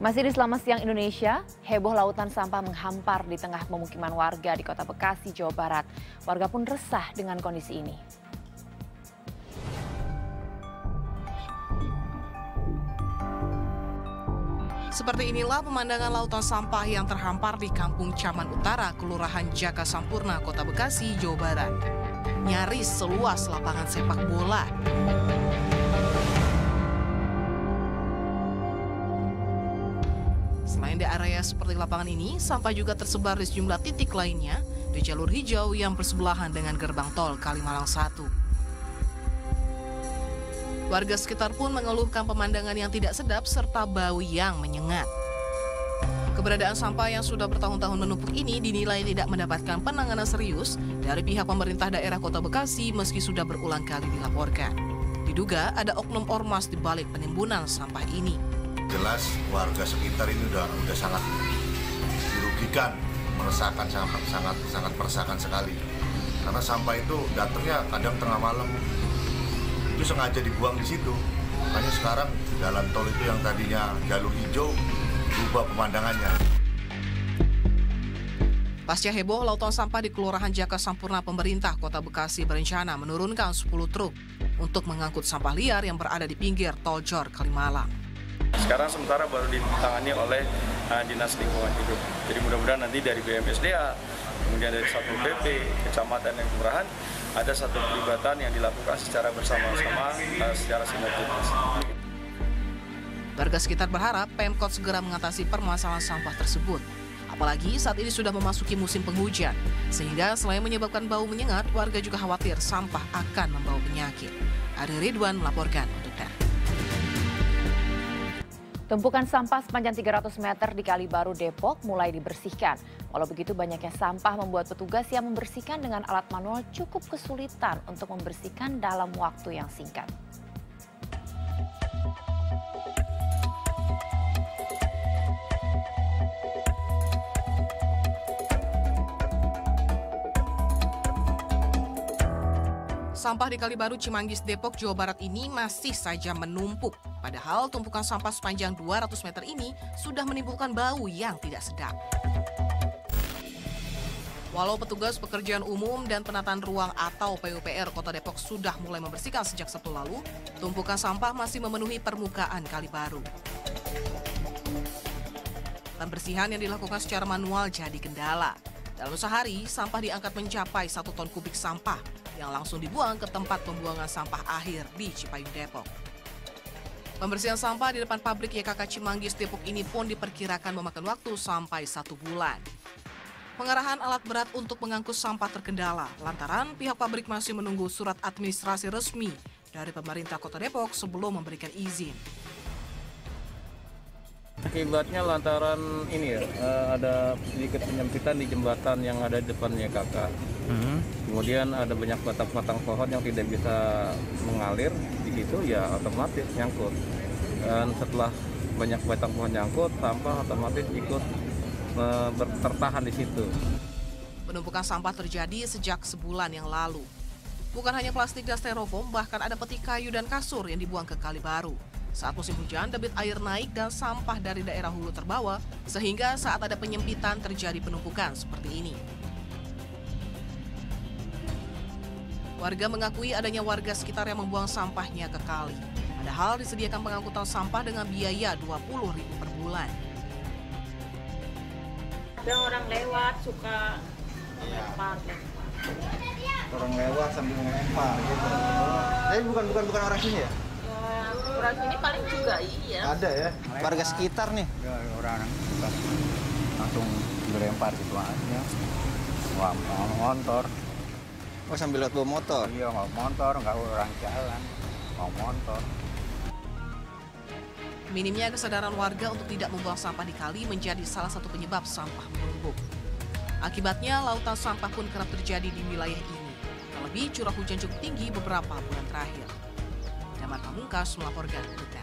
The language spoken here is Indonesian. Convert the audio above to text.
Masih di Selamat Siang Indonesia, heboh lautan sampah menghampar di tengah pemukiman warga di Kota Bekasi, Jawa Barat. Warga pun resah dengan kondisi ini. Seperti inilah pemandangan lautan sampah yang terhampar di Kampung Caman Utara, Kelurahan Jaka Sampurna, Kota Bekasi, Jawa Barat. Nyaris seluas lapangan sepak bola. Selain di area seperti lapangan ini, sampah juga tersebar di sejumlah titik lainnya di jalur hijau yang bersebelahan dengan gerbang tol Kalimalang 1. Warga sekitar pun mengeluhkan pemandangan yang tidak sedap serta bau yang menyengat. Keberadaan sampah yang sudah bertahun-tahun menumpuk ini dinilai tidak mendapatkan penanganan serius dari pihak pemerintah daerah Kota Bekasi meski sudah berulang kali dilaporkan. Diduga ada oknum ormas di balik penimbunan sampah ini. Jelas warga sekitar ini udah sangat dirugikan, meresahkan, sangat meresahkan sekali. Karena sampah itu datangnya kadang tengah malam, itu sengaja dibuang di situ. Makanya sekarang jalan tol itu yang tadinya jalur hijau berubah pemandangannya. Pasca heboh lautan sampah di Kelurahan Jaka Sampurna, pemerintah Kota Bekasi berencana menurunkan 10 truk untuk mengangkut sampah liar yang berada di pinggir tol Jor Kalimalang. Sekarang sementara baru ditangani oleh Dinas Lingkungan Hidup. Jadi mudah-mudahan nanti dari BMSDA, kemudian dari Satpol PP, Kecamatan dan Kelurahan, ada satu pelibatan yang dilakukan secara bersama-sama, secara sinergis. Warga sekitar berharap Pemkot segera mengatasi permasalahan sampah tersebut. Apalagi saat ini sudah memasuki musim penghujan, sehingga selain menyebabkan bau menyengat, warga juga khawatir sampah akan membawa penyakit. Ari Ridwan melaporkan untuk TER. Tumpukan sampah sepanjang 300 meter di Kali Baru, Depok mulai dibersihkan. Walau begitu, banyaknya sampah membuat petugas yang membersihkan dengan alat manual cukup kesulitan untuk membersihkan dalam waktu yang singkat. Sampah di Kali Baru, Cimanggis, Depok, Jawa Barat ini masih saja menumpuk. Padahal tumpukan sampah sepanjang 200 meter ini sudah menimbulkan bau yang tidak sedap. Walau petugas pekerjaan umum dan penataan ruang atau PUPR Kota Depok sudah mulai membersihkan sejak Sabtu lalu, tumpukan sampah masih memenuhi permukaan Kali Baru. Pembersihan yang dilakukan secara manual jadi kendala. Dalam sehari, sampah diangkat mencapai 1 ton kubik sampah yang langsung dibuang ke tempat pembuangan sampah akhir di Cipayung, Depok. Pembersihan sampah di depan pabrik YKK Cimanggis, Depok ini pun diperkirakan memakan waktu sampai 1 bulan. Pengarahan alat berat untuk mengangkut sampah terkendala lantaran pihak pabrik masih menunggu surat administrasi resmi dari pemerintah Kota Depok sebelum memberikan izin. Akibatnya lantaran ini ya, ada sedikit penyempitan di jembatan yang ada di depan YKK. Kemudian ada banyak batang-batang pohon yang tidak bisa mengalir di situ, ya otomatis nyangkut. Dan setelah banyak batang pohon nyangkut, sampah otomatis ikut tertahan di situ. Penumpukan sampah terjadi sejak sebulan yang lalu. Bukan hanya plastik dan styrofoam, bahkan ada peti kayu dan kasur yang dibuang ke Kali Baru. Saat musim hujan, debit air naik dan sampah dari daerah hulu terbawa, sehingga saat ada penyempitan terjadi penumpukan seperti ini. Warga mengakui adanya warga sekitar yang membuang sampahnya ke kali. Padahal disediakan pengangkutan sampah dengan biaya Rp20.000 per bulan. Ada orang lewat suka lempar. Orang lewat sambil ngelempar gitu. Tapi bukan orang sini ya? Orang sini paling juga iya. Ada ya. Warga sekitar nih. Ya, orang langsung dilempar gitu aja. Wah, motor. Oh, sambil lewat bawa motor? Iya, nggak motor, nggak orang jalan, mau motor. Minimnya kesadaran warga untuk tidak membuang sampah di kali menjadi salah satu penyebab sampah menumpuk. Akibatnya, lautan sampah pun kerap terjadi di wilayah ini. Terlebih curah hujan cukup tinggi beberapa bulan terakhir. Damar Pamungkas melaporkan untuk TER.